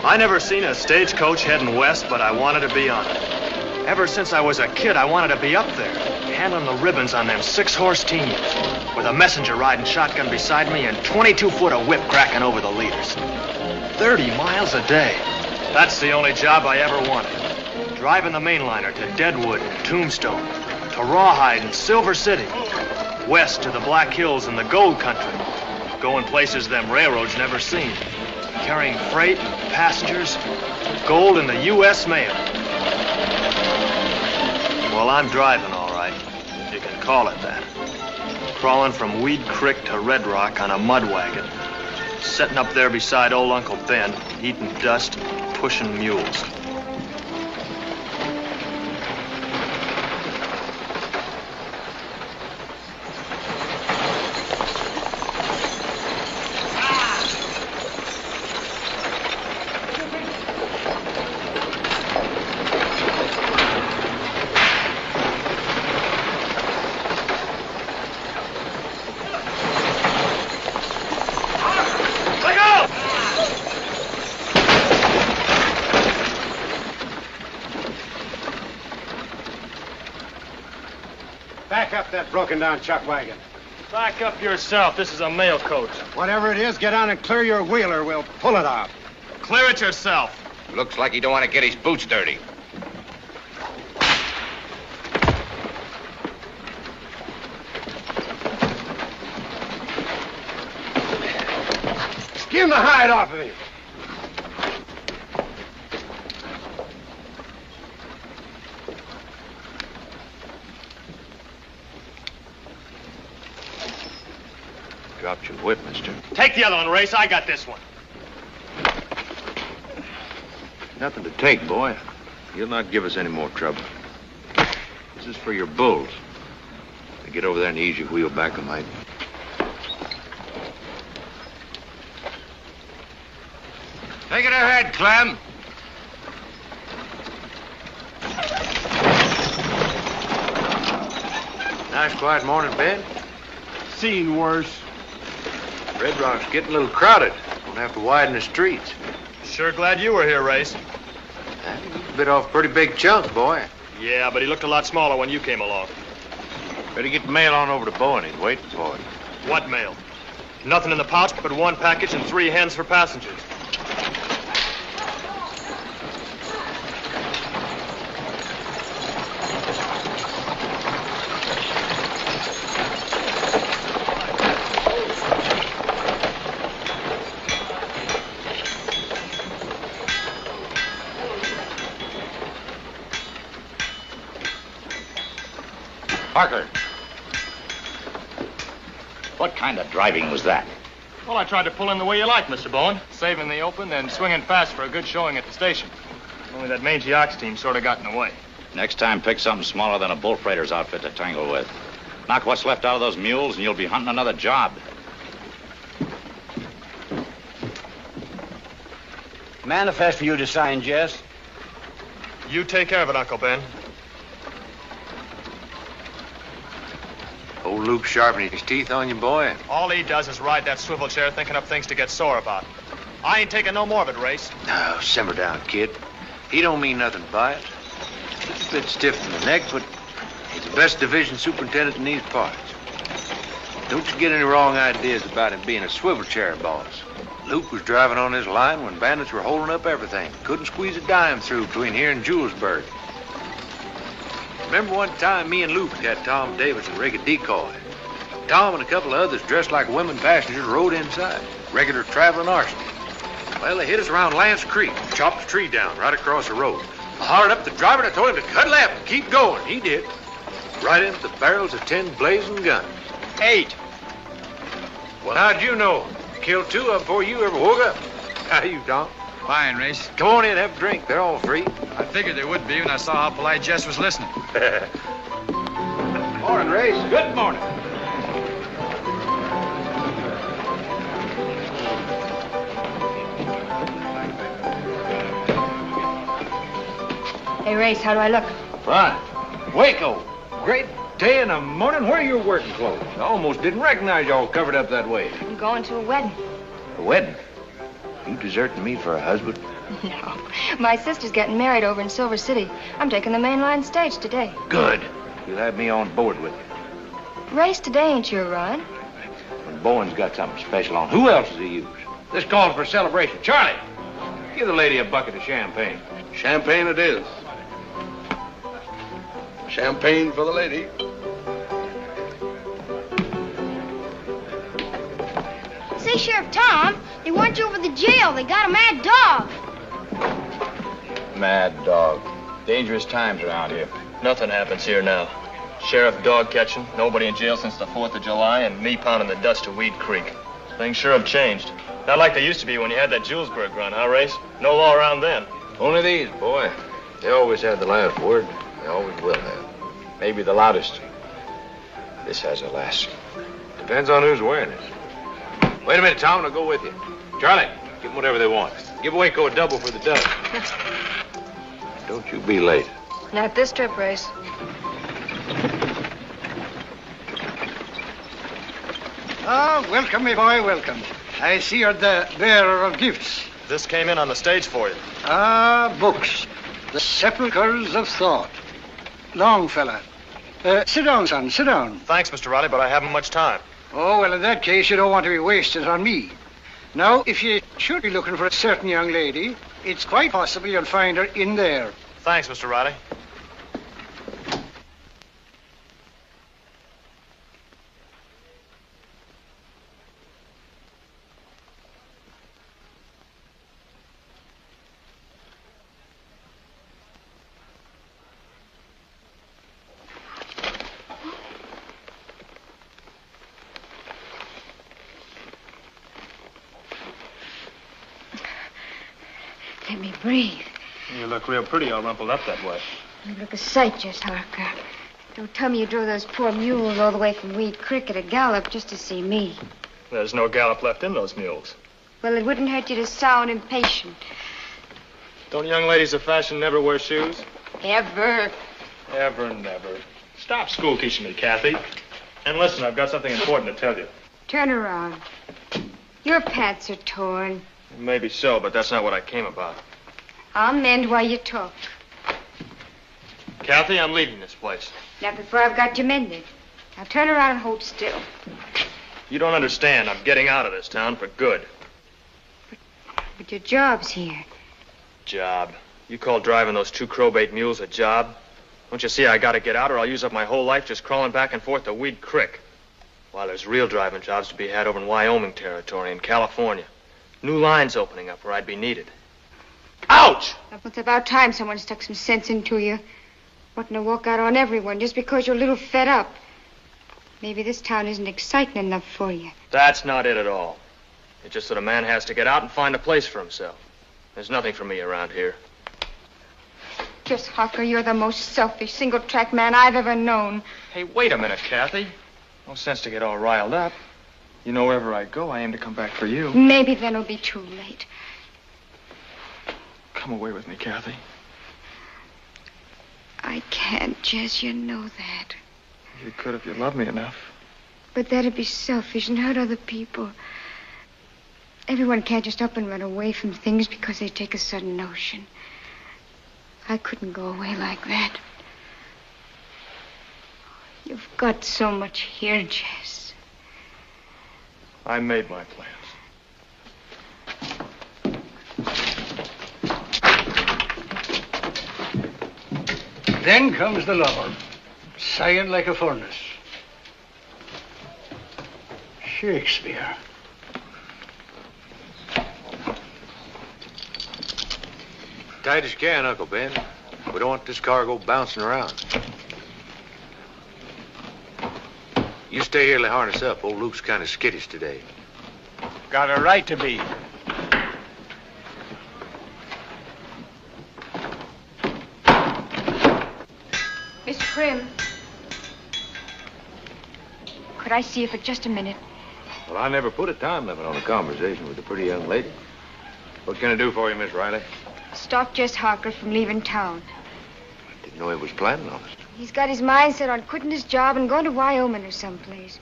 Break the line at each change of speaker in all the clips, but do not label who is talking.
I never seen a stagecoach heading west, but I wanted to be on it. Ever since I was a kid, I wanted to be up there, handling the ribbons on them 6-horse teams, with a messenger riding shotgun beside me and 22-foot of whip cracking over the leaders. 30 miles a day. That's the only job I ever wanted. Driving the mainliner to Deadwood and Tombstone, to Rawhide and Silver City, west to the Black Hills and the Gold Country, going places them railroads never seen, carrying freight, passengers, gold, and the U.S. mail. Well, I'm driving, all right. You can call it that. Crawling from Weed Creek to Red Rock on a mud wagon. Sitting up there beside old Uncle Ben, eating dust, pushing mules.
Back up that broken-down chuck wagon.
Back up yourself. This is a mail coach.
Whatever it is, get on and clear your wheeler. We'll pull it off.
Clear it yourself.
Looks like he don't want to get his boots dirty.
Skin the hide off of him.
Dropped your whip, mister.
Take the other one, Race. I got this one.
Nothing to take, boy. You'll not give us any more trouble. This is for your bulls. Now get over there and ease your wheel back a mite. Take it ahead, Clem. Nice quiet morning, Ben.
Seen worse.
Red Rock's getting a little crowded. Won't have to widen the streets.
Sure glad you were here, Race.
Bit off a pretty big chunk, boy.
Yeah, but he looked a lot smaller when you came along.
Better get the mail on over to Bowen. He's waiting for it.
What mail? Nothing in the pouch but one package and 3 hens for passengers.
Parker. What kind of driving was that?
Well, I tried to pull in the way you like, Mr. Bowen. Saving the open, then swinging fast for a good showing at the station. Only that mangy ox team sort of got in the way.
Next time, pick something smaller than a bull freighter's outfit to tangle with. Knock what's left out of those mules, and you'll be hunting another job.
Manifest for you to sign, Jess.
You take care of it, Uncle Ben.
Old Luke sharpening his teeth on you, boy.
All he does is ride that swivel chair thinking up things to get sore about. I ain't taking no more of it, Race.
No, simmer down, kid. He don't mean nothing by it. He's a bit stiff in the neck, but he's the best division superintendent in these parts. Don't you get any wrong ideas about him being a swivel chair boss. Luke was driving on this line when bandits were holding up everything. Couldn't squeeze a dime through between here and Julesburg. Remember one time me and Luke had Tom Davidson rig a decoy. Tom and a couple of others dressed like women passengers rode inside. Regular traveling arson. Well, they hit us around Lance Creek, chopped a tree down right across the road. I hollered up the driver and I told him to cut left and keep going. He did. Right into the barrels of 10 blazing guns.
8.
Well, how'd you know? Killed 2 of them before you ever woke up. How you, Tom?
Fine, Race.
Come on in, have a drink. They're all free.
I figured they would be when I saw how polite Jess was listening.
Morning, Race.
Good morning.
Hey, Race, how do I look?
Fine. Waco. Great day in the morning. Where are your working clothes? I almost didn't recognize y'all covered up that way.
I'm going to a wedding.
A wedding? You deserting me for a husband?
No. My sister's getting married over in Silver City. I'm taking the mainline stage today.
Good. You'll have me on board with you.
Race today ain't your run.
When Bowen's got something special on, who else does he use? This calls for a celebration. Charlie, give the lady a bucket of champagne.
Champagne it is. Champagne for the lady.
Say, Sheriff Tom, they want you over the jail. They got a mad dog.
Mad dog. Dangerous times around here.
Nothing happens here now. Sheriff dog catching, nobody in jail since the 4th of July, and me pounding the dust of Weed Creek. Things sure have changed. Not like they used to be when you had that Julesburg run, huh, Race? No law around then.
Only these, boy. They always had the last word. They always will have.
Maybe the loudest. This has a last.
Depends on who's wearing it. Wait a minute, Tom, and I'll go with you. Charlie, give them whatever they want. Give Waco a double for the dub. Don't you be late.
Not this trip, Race.
Ah, welcome, me boy, welcome. I see you're the bearer of gifts.
This came in on the stage for you.
Ah, books. The sepulchres of thought. Long fella. Sit down, son, sit down.
Thanks, Mr. Riley, but I haven't much time.
Oh, well, in that case, you don't want to be wasted on me. Now, if you should be looking for a certain young lady, it's quite possible you'll find her in there.
Thanks, Mr. Riley.
Let me breathe.
You look real pretty all rumpled up that way.
You look a sight, Jess Harker. Don't tell me you drove those poor mules all the way from Weed Creek at a gallop just to see me.
There's no gallop left in those mules.
Well, it wouldn't hurt you to sound impatient.
Don't young ladies of fashion never wear shoes?
Ever.
Ever, never. Stop school teaching me, Kathy. And listen, I've got something important to tell you.
Turn around. Your pants are torn.
Maybe so, but that's not what I came about.
I'll mend while you talk.
Kathy, I'm leaving this place.
Not before I've got you mended. Now turn around and hold still.
You don't understand. I'm getting out of this town for good.
But your job's here.
Job? You call driving those 2 crowbait mules a job? Don't you see I gotta get out or I'll use up my whole life just crawling back and forth to Weed Creek. While there's real driving jobs to be had over in Wyoming territory and California. New lines opening up where I'd be needed. Ouch!
It's about time someone stuck some sense into you. Wanting to walk out on everyone just because you're a little fed up. Maybe this town isn't exciting enough for you.
That's not it at all. It's just that a man has to get out and find a place for himself. There's nothing for me around here.
Jess Harker, you're the most selfish, single-track man I've ever known.
Hey, wait a minute, Kathy. No sense to get all riled up. You know, wherever I go, I aim to come back for you.
Maybe then it'll be too late.
Come away with me, Kathy.
I can't, Jess, you know that.
You could if you loved me enough.
But that'd be selfish and hurt other people. Everyone can't just up and run away from things because they take a sudden notion. I couldn't go away like that. You've got so much here, Jess.
I made my plans.
Then comes the lover, sighing like a furnace. Shakespeare.
Tight as you can, Uncle Ben. We don't want this cargo bouncing around. You stay here and harness up. Old Luke's kind of skittish today.
Got a right to be.
Miss Prim. Could I see you for just a minute?
Well, I never put a time limit on a conversation with a pretty young lady. What can I do for you, Miss Riley?
Stop Jess Harker from leaving town.
I didn't know he was planning on it.
He's got his mind set on quitting his job and going to Wyoming or someplace.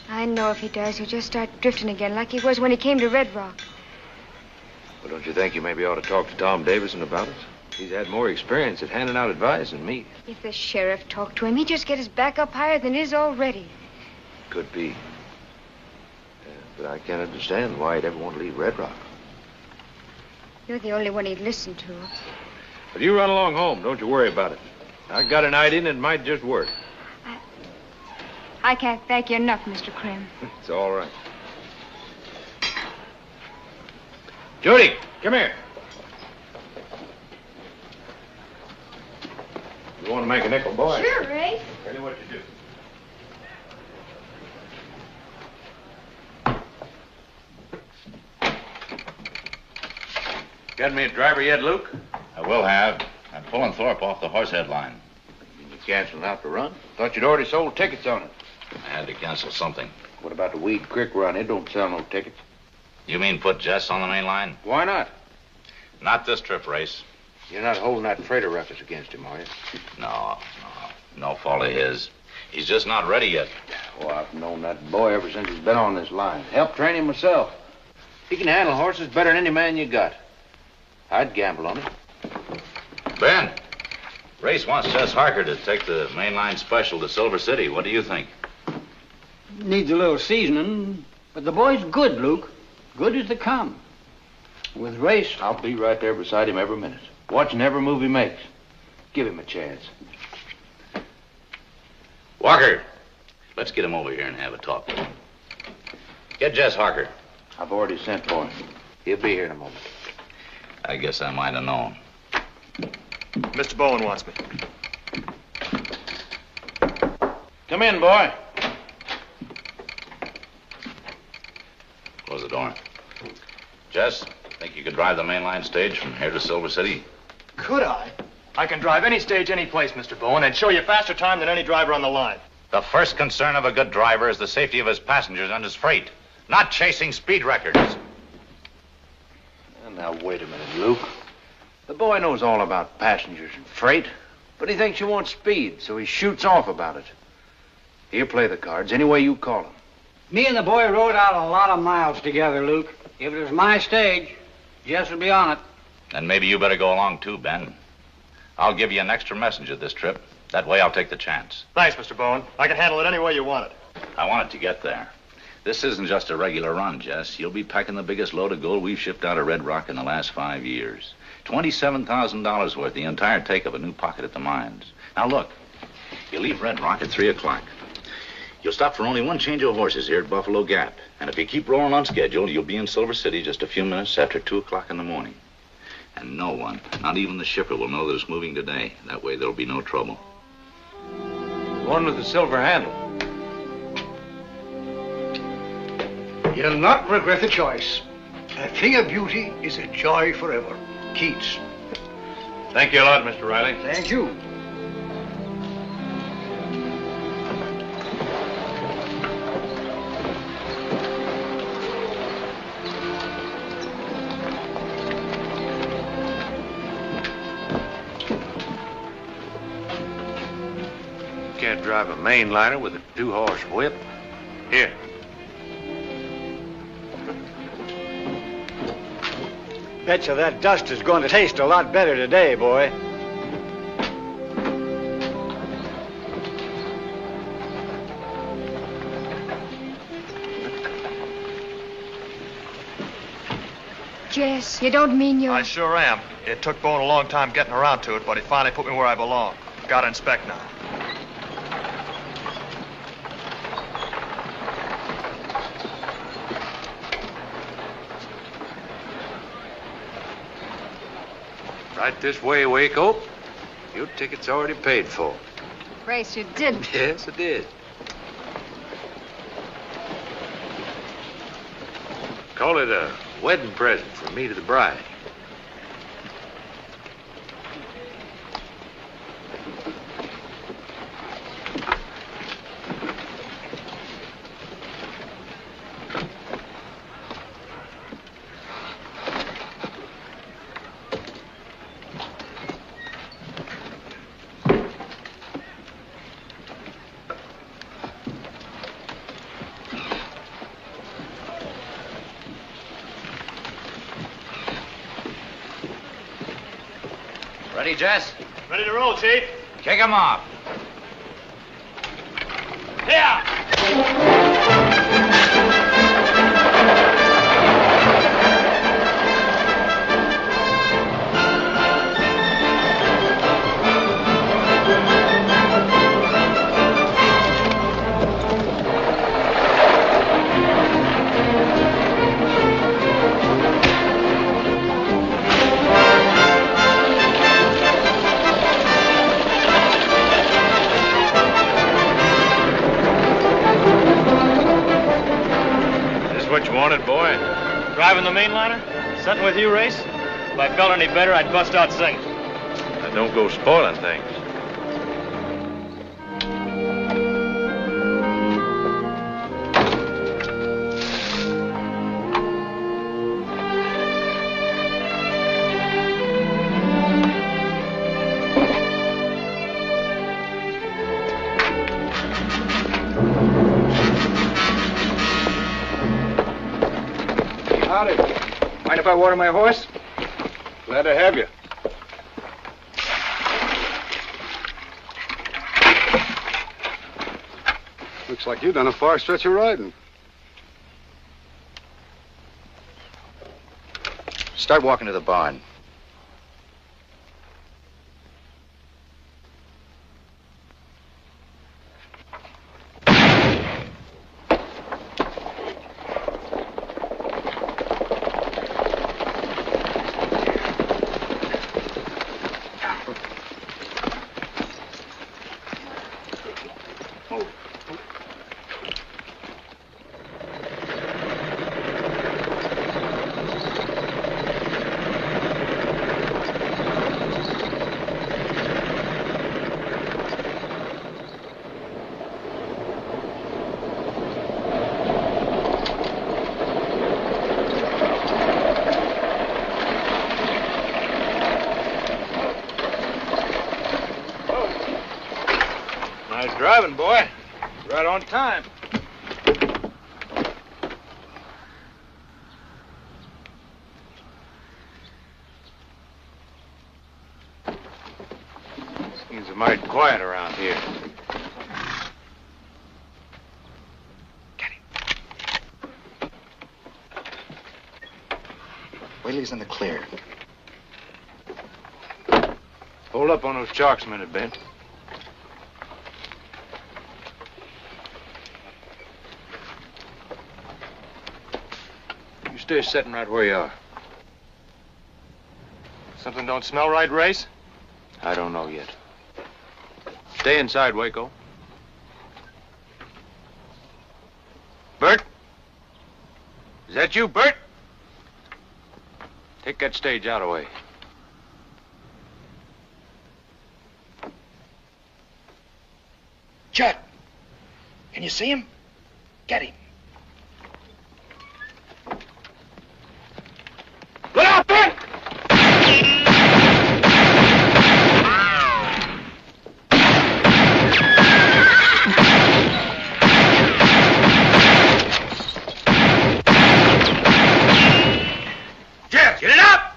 I know if he does, he'll just start drifting again like he was when he came to Red Rock.
Well, don't you think you maybe ought to talk to Tom Davison about it? He's had more experience at handing out advice than me.
If the sheriff talked to him, he'd just get his back up higher than his already.
Could be. But I can't understand why he'd ever want to leave Red Rock.
You're the only one he'd listen to.
But you run along home. Don't you worry about it. I got an idea and it might just work.
I can't thank you enough, Mr. Krim.
It's all right. Judy, come here. You want to make a nickel, boy?
Sure, Ray.
Tell you what you do. Got me a driver yet, Luke?
I will have. I'm pulling Thorpe off the Horsehead line.
You canceled out the run? Thought you'd already sold tickets on it.
I had to cancel something.
What about the Weed Creek run? It don't sell no tickets.
You mean put Jess on the main line?
Why not?
Not this trip, Race.
You're not holding that freighter ruckus against him, are you?
No fault of his. He's just not ready yet.
Oh, I've known that boy ever since he's been on this line. Helped train him myself. He can handle horses better than any man you got. I'd gamble on it.
Ben, Race wants Jess Harker to take the main line special to Silver City. What do you think?
Needs a little seasoning, but the boy's good, Luke. Good as they come. With Race,
I'll be right there beside him every minute, watching every move he makes. Give him a chance.
Walker, let's get him over here and have a talk with him. Get Jess Harker.
I've already sent for him. He'll be here in a moment.
I guess I might have known.
Mr. Bowen wants me.
Come in, boy.
Close the door. Jess, think you could drive the mainline stage from here to Silver City?
Could I? I can drive any stage, any place, Mr. Bowen, and show you faster time than any driver on the line.
The first concern of a good driver is the safety of his passengers and his freight, not chasing speed records.
Now, wait a minute, Luke. The boy knows all about passengers and freight, but he thinks you want speed, so he shoots off about it. He'll play the cards any way you call him.
me and the boy rode out a lot of miles together, Luke. If it was my stage, Jess would be on it.
Then maybe you better go along too, Ben. I'll give you an extra messenger this trip. That way I'll take the chance.
Thanks, Mr. Bowen. I can handle it any way you want it.
I want it to get there. This isn't just a regular run, Jess. You'll be packing the biggest load of gold we've shipped out of Red Rock in the last 5 years. $27,000 worth, the entire take of a new pocket at the mines. Now, look, you leave Red Rock at 3 o'clock. You'll stop for only one change of horses here at Buffalo Gap. And if you keep rolling on schedule, you'll be in Silver City just a few minutes after 2 o'clock in the morning. And no one, not even the shipper, will know that it's moving today. That way there'll be no trouble.
The one with the silver handle.
You'll not regret the choice. A thing of beauty is a joy forever. Keats.
Thank you a lot, Mr. Riley.
Thank you.
Can't drive a mainliner with a 2-horse whip. Here.
Betcha that dust is going to taste a lot better today, boy.
Jess, you don't mean you...
I sure am. It took Bowen a long time getting around to it, but he finally put me where I belong. Gotta inspect now.
Right this way, Waco. Your ticket's already paid for.
Grace, you did.
Yes, I did. Call it a wedding present from me to the bride.
Ready, Jess?
Ready to roll, Chief.
Kick him off.
What you wanted, boy? Driving the mainliner? Something with you, Race? If I felt any better, I'd bust out singing.
Now, don't go spoiling things.
Howdy. Mind if I water my horse?
Glad to have you. Looks like you've done a far stretch of riding.
Start walking to the barn.
Nice driving, boy. Right on time. Seems mighty quiet around here.
Wait till he's in the clear.
Hold up on those chalks a minute, Ben. You stay sitting right where you are.
Something don't smell right, Race?
I don't know yet. Stay inside, Waco. Bert? Is that you, Bert? Take that stage out of the way.
Judd, can you see him? Get him.
Look out, Bert!
Jeff, get it up!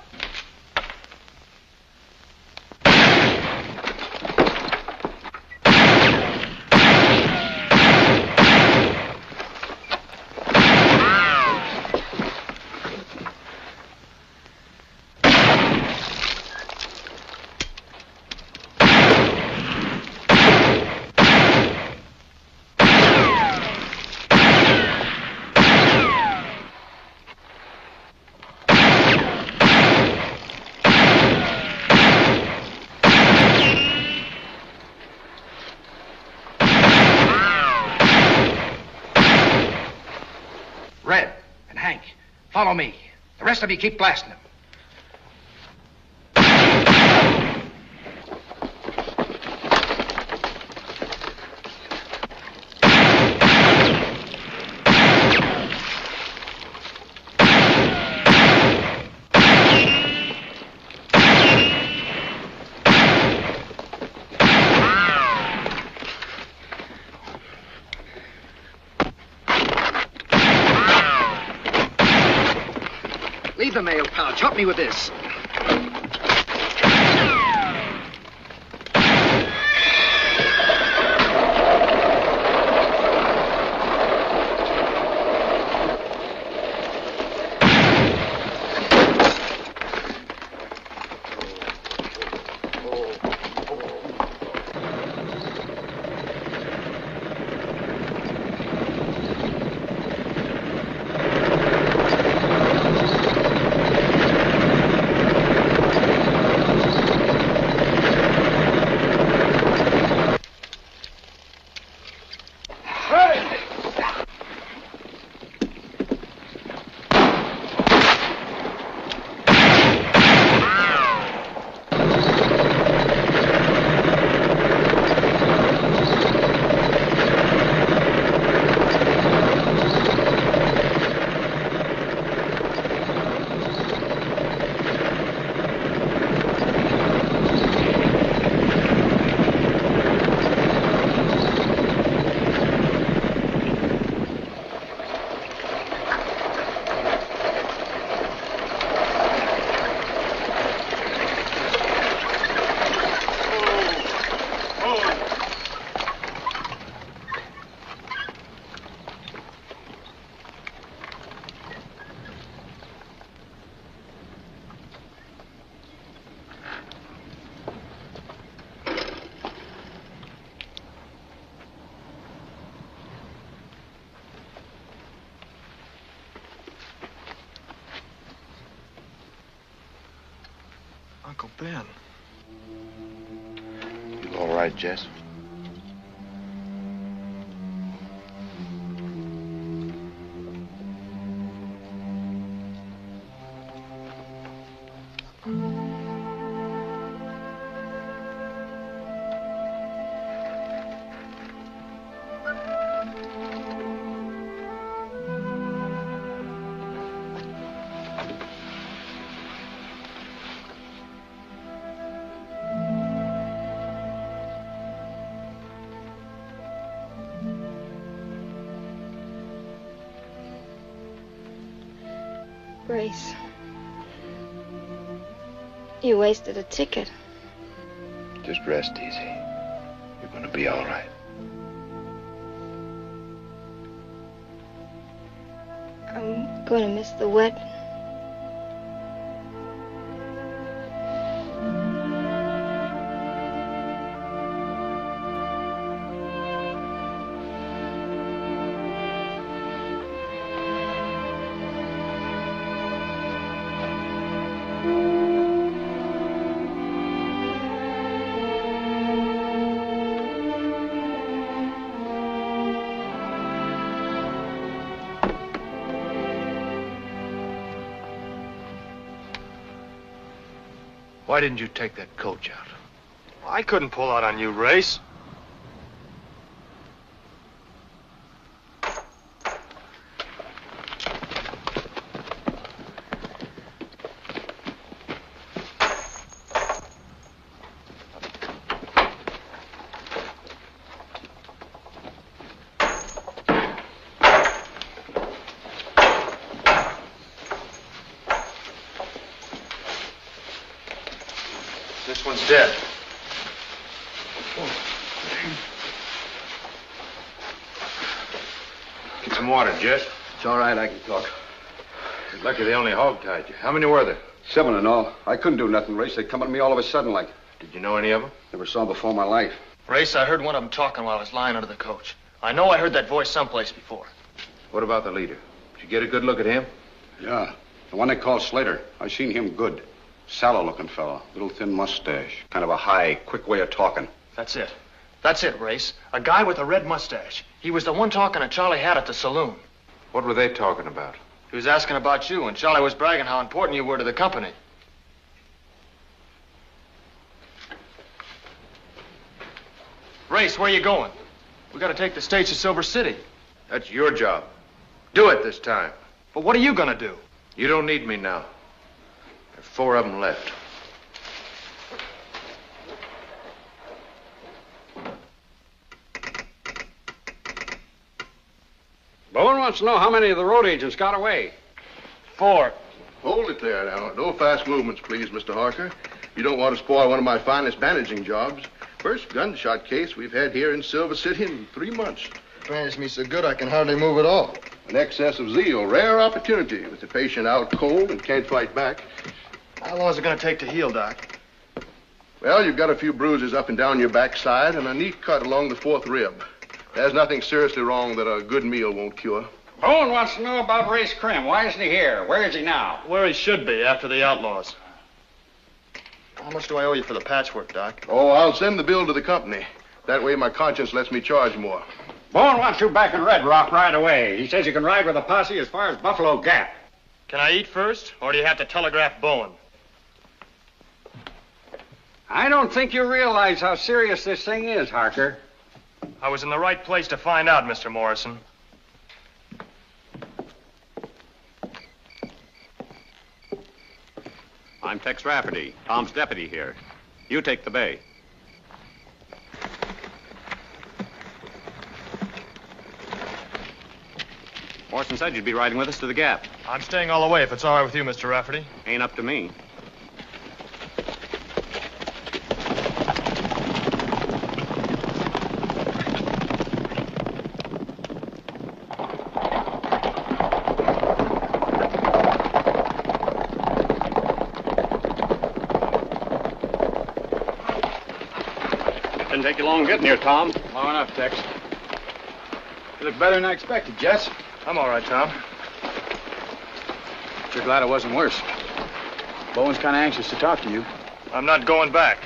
Red and Hank, follow me. The rest of you keep blasting them. Leave the mail pouch. Help me with this.
Uncle Ben.
You all right, Jess?
Grace, you wasted a ticket.
Just rest easy. You're gonna be all right.
I'm going to miss the wedding.
Why didn't you take that coach out?
I couldn't pull out on you, Race. This one's dead.
Get some water, Jess.
It's all right, I can talk.
You're lucky they only hog-tied you. How many were there?
7 in all. I couldn't do nothing, Race. They come at me all of a sudden like.
Did you know any of them?
Never saw them before in my life.
Race, I heard one of them talking while I was lying under the coach. I know I heard that voice someplace before.
What about the leader? Did you get a good look at him?
Yeah. The one they call Slater. I seen him good. Sallow-looking fella. Little thin mustache. Kind of a high, quick way of talking.
That's it. That's it, Race. A guy with a red mustache. He was the one talking to Charlie had at the saloon.
What were they talking about?
He was asking about you, and Charlie was bragging how important you were to the company. Race, where you going? We gotta take the stage to Silver City.
That's your job. Do it this time.
But what are you gonna do?
You don't need me now. There are 4 of them left.
Bowen wants to know how many of the road agents got away.
4.
Hold it there now. No fast movements, please, Mr. Harker. You don't want to spoil one of my finest bandaging jobs. First gunshot case we've had here in Silver City in 3 months.
Bandaged me so good I can hardly move at all.
An excess of zeal, rare opportunity with the patient out cold and can't fight back.
How long is it gonna take to heal, Doc?
Well, you've got a few bruises up and down your backside and a neat cut along the 4th rib. There's nothing seriously wrong that a good meal won't cure.
Bowen wants to know about Race Krim. Why isn't he here? Where is he now?
Where he should be, after the outlaws. How much do I owe you for the patchwork, Doc?
Oh, I'll send the bill to the company. That way my conscience lets me charge more.
Bowen wants you back in Red Rock right away. He says you can ride with a posse as far as Buffalo Gap.
Can I eat first, or do you have to telegraph Bowen?
I don't think you realize how serious this thing is, Harker.
I was in the right place to find out, Mr. Morrison.
I'm Tex Rafferty, Tom's deputy here. You take the bay. Morrison said you'd be riding with us to the Gap.
I'm staying all the way if it's all right with you, Mr. Rafferty.
Ain't up to me. Didn't take you long getting here, Tom.
Long enough, Tex. You look better than I expected, Jess.
I'm all right, Tom.
You're glad it wasn't worse. Bowen's kind of anxious to talk to you.
I'm not going back.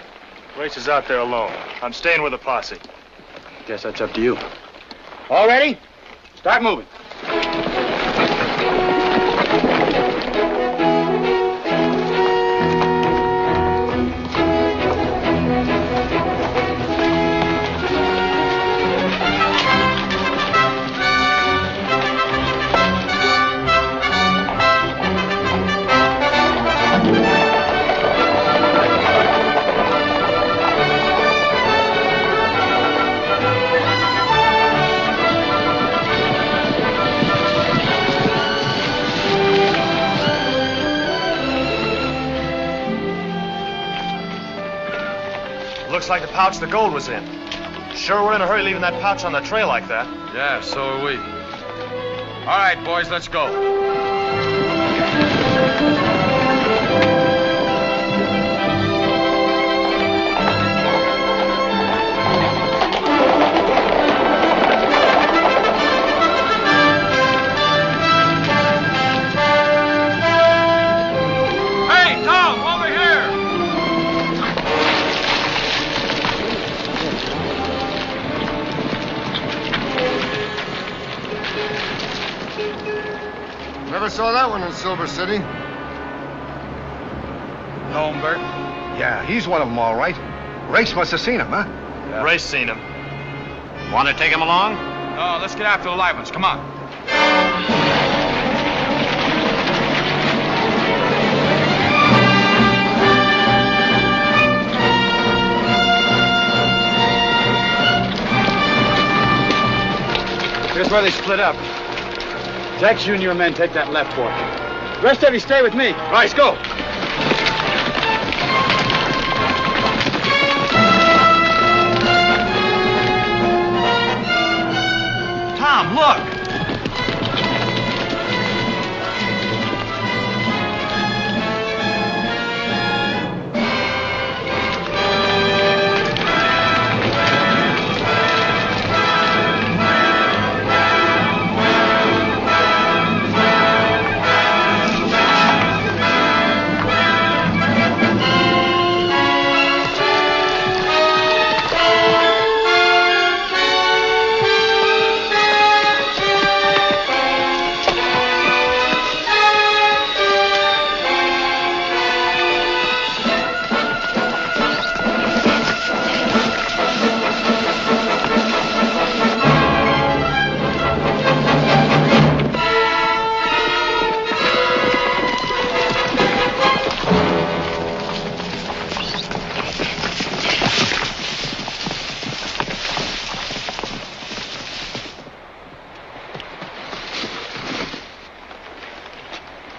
Race is out there alone. I'm staying with the posse.
Guess that's up to you. All ready? Start moving.
Looks like the pouch the gold was in. Sure, we're in a hurry leaving that pouch on the trail like that.
Yeah, so are we. All right, boys, let's go. Hey, Tom, over here!
Never saw that one in Silver City.
Know him, Bert?
Yeah, he's one of them, all right. Race must have seen him, huh?
Yeah. Race seen him.
Want to take him along?
No, let's get after the live ones. Come on.
Here's where they split up. Jax, you and your men take that left fork. The rest of you stay with me. Right, go.
Tom, look!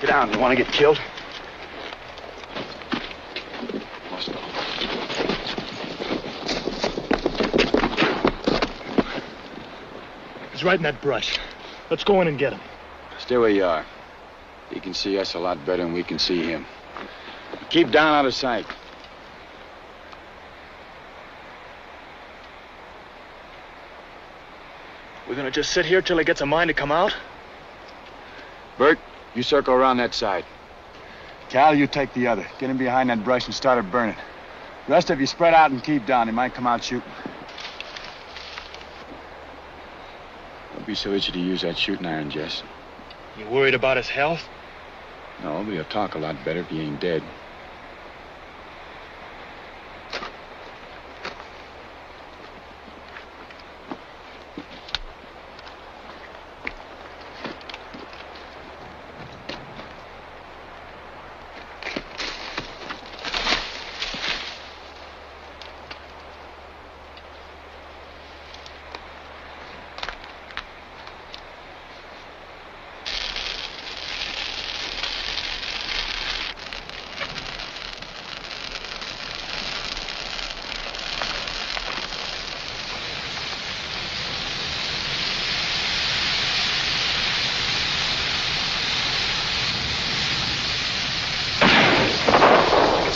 Get down. You want to get killed?
He's right in that brush. Let's go in and get him.
Stay where you are. He can see us a lot better than we can see him. Keep down out of sight.
We're gonna just sit here till he gets a mind to come out?
Bert, you circle around that side. Cal, you take the other. Get him behind that brush and start it burning. The rest of you spread out and keep down. He might come out shooting. Don't be so itchy to use that shooting iron, Jess.
You worried about his health?
No, but he'll talk a lot better if he ain't dead.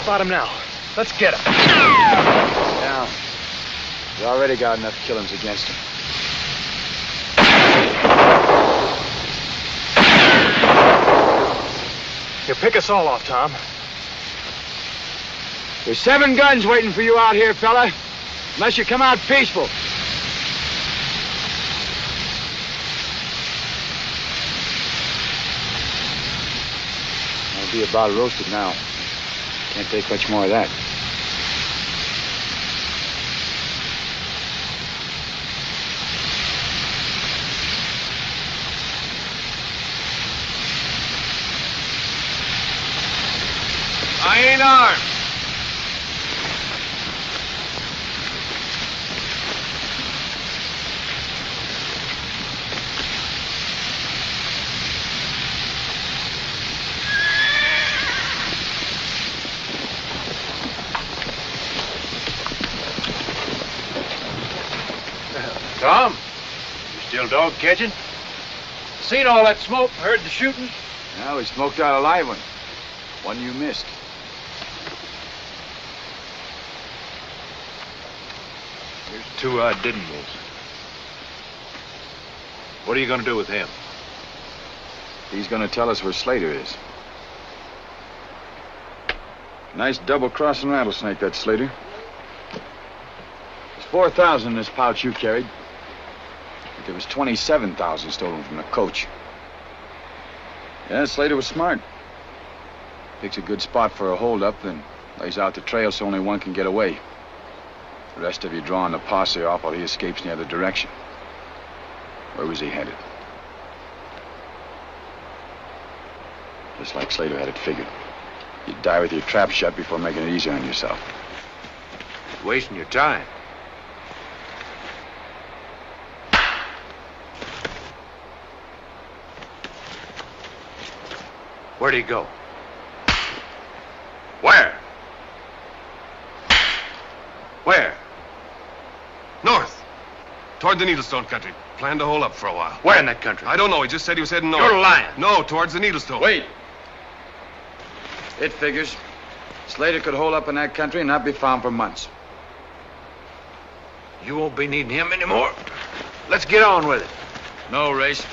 Spot him now. Let's get him.
Down. We already got enough killings against him.
Here, pick us all off, Tom.
There's 7 guns waiting for you out here, fella. Unless you come out peaceful. I'll be about roasted now. Can't take much more of that.
I ain't armed.
Tom, you still dog catching? Seen all that smoke, heard the shooting?
Well, we smoked out a live one. One you missed.
Here's 2 I didn't miss. What are you going to do with him?
He's going to tell us where Slater is. Nice double-crossing rattlesnake, that Slater. There's 4,000 in this pouch you carried. But there was 27,000 stolen from the coach. Yeah, Slater was smart. Picks a good spot for a holdup, then lays out the trail so only one can get away. The rest of you drawing the posse off while he escapes in the other direction. Where was he headed? Just like Slater had it figured. You'd die with your trap shut before making it easy on yourself.
Wasting your time. Where'd he go? Where? Where?
North. Toward the Needlestone country. Planned to hold up for a while.
Where in that country?
I don't know. He just said he was heading north.
You're lying.
No, towards the Needlestone.
Wait. It figures. Slater could hold up in that country and not be found for months.
You won't be needing him anymore. Let's get on with it.
No, Race.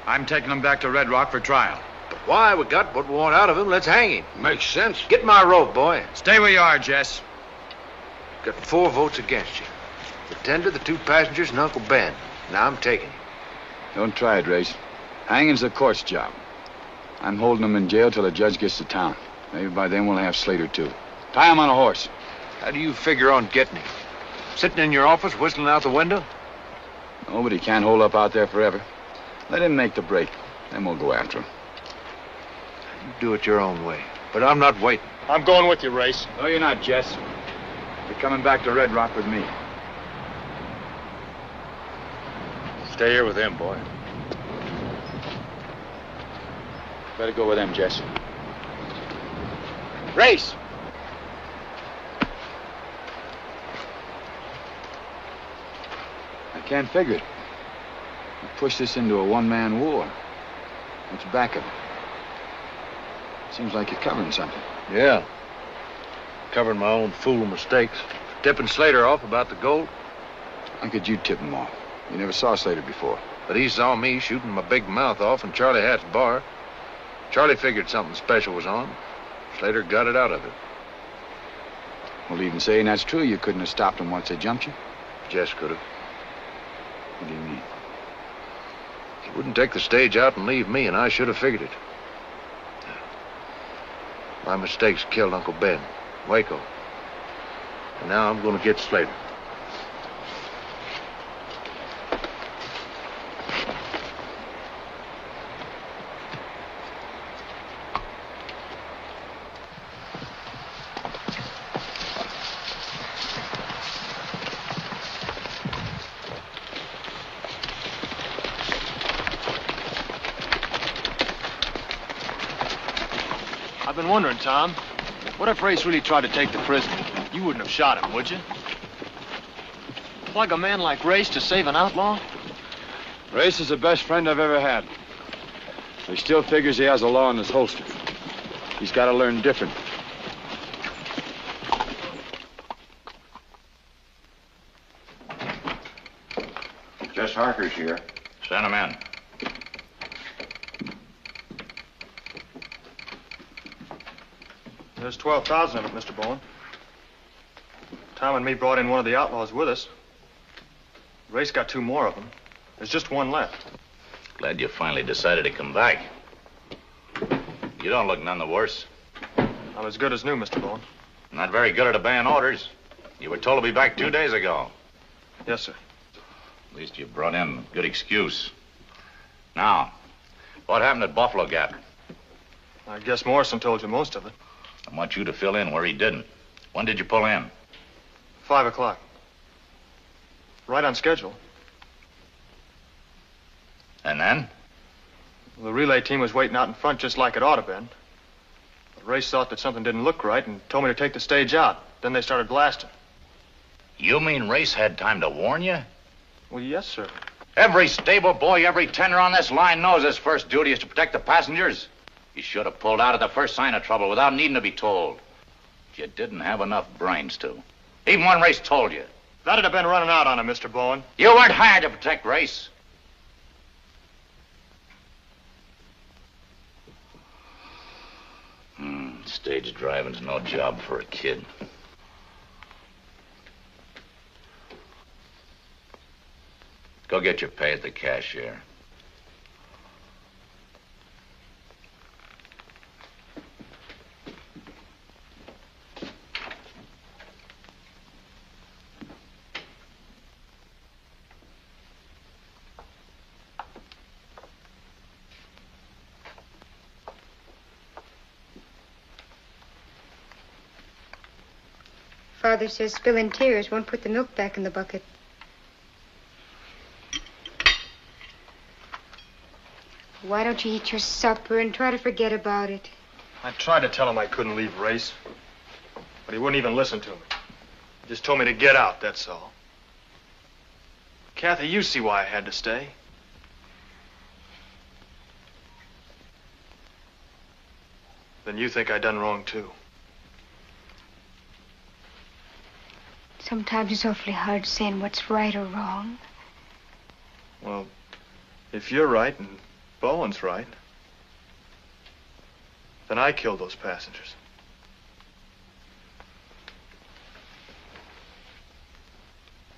I'm taking him back to Red Rock for trial.
But why? We got what we want out of him. Let's hang him.
Makes sense.
Get my rope, boy.
Stay where you are, Jess.
Got 4 votes against you. The tender, the 2 passengers, and Uncle Ben. Now I'm taking him.
Don't try it, Race. Hanging's the court's job. I'm holding him in jail till the judge gets to town. Maybe by then we'll have Slater, too. Tie him on a horse.
How do you figure on getting him? Sitting in your office, whistling out the window?
Nobody can't hold up out there forever. Let him make the break. Then we'll go after him.
You do it your own way. But I'm not waiting.
I'm going with you, Race.
No, you're not, Jess. You're coming back to Red Rock with me.
Stay here with him, boy.
Better go with them, Jess. Race! I can't figure it. You push this into a one-man war. What's back of it? Seems like you're covering something.
Yeah. Covering my own fool mistakes. Tipping Slater off about the gold.
How could you tip him off? You never saw Slater before.
But he saw me shooting my big mouth off in Charlie Hatt's bar. Charlie figured something special was on. Slater got it out of it.
Well, even saying that's true, you couldn't have stopped him once they jumped you.
Jess could have.
What do you mean?
He wouldn't take the stage out and leave me, and I should have figured it. My mistakes killed Uncle Ben, Waco. And now I'm going to get Slater.
I've been wondering, Tom, what if Race really tried to take the prisoner? You wouldn't have shot him, would you? Plug a man like Race to save an outlaw?
Race is the best friend I've ever had. He still figures he has the law in his holster. He's got to learn different.
Jess Harker's here.
Send him in.
There's 12,000 of it, Mr. Bowen. Tom and me brought in one of the outlaws with us. Race got 2 more of them. There's just 1 left.
Glad you finally decided to come back. You don't look none the worse.
I'm as good as new, Mr. Bowen.
Not very good at obeying orders. You were told to be back 2 days ago.
Yes, sir.
At least you brought in a good excuse. Now, what happened at Buffalo Gap?
I guess Morrison told you most of it.
I want you to fill in where he didn't. When did you pull in?
5 o'clock. Right on schedule.
And then?
The relay team was waiting out in front just like it ought to been. But Race thought that something didn't look right and told me to take the stage out. Then they started blasting.
You mean Race had time to warn you?
Well, yes, sir.
Every stable boy, every tender on this line knows his first duty is to protect the passengers. You should have pulled out at the first sign of trouble without needing to be told. You didn't have enough brains to. Even when Race told you.
That'd have been running out on him, Mr. Bowen.
You weren't hired to protect Race. Stage driving's no job for a kid. Go get your pay at the cashier.
Father says spilling tears won't put the milk back in the bucket. Why don't you eat your supper and try to forget about it?
I tried to tell him I couldn't leave Race, but he wouldn't even listen to me. He just told me to get out, that's all. Kathy, you see why I had to stay. Then you think I done wrong, too.
Sometimes it's awfully hard saying what's right or wrong.
Well, if you're right and Bowen's right, then I killed those passengers.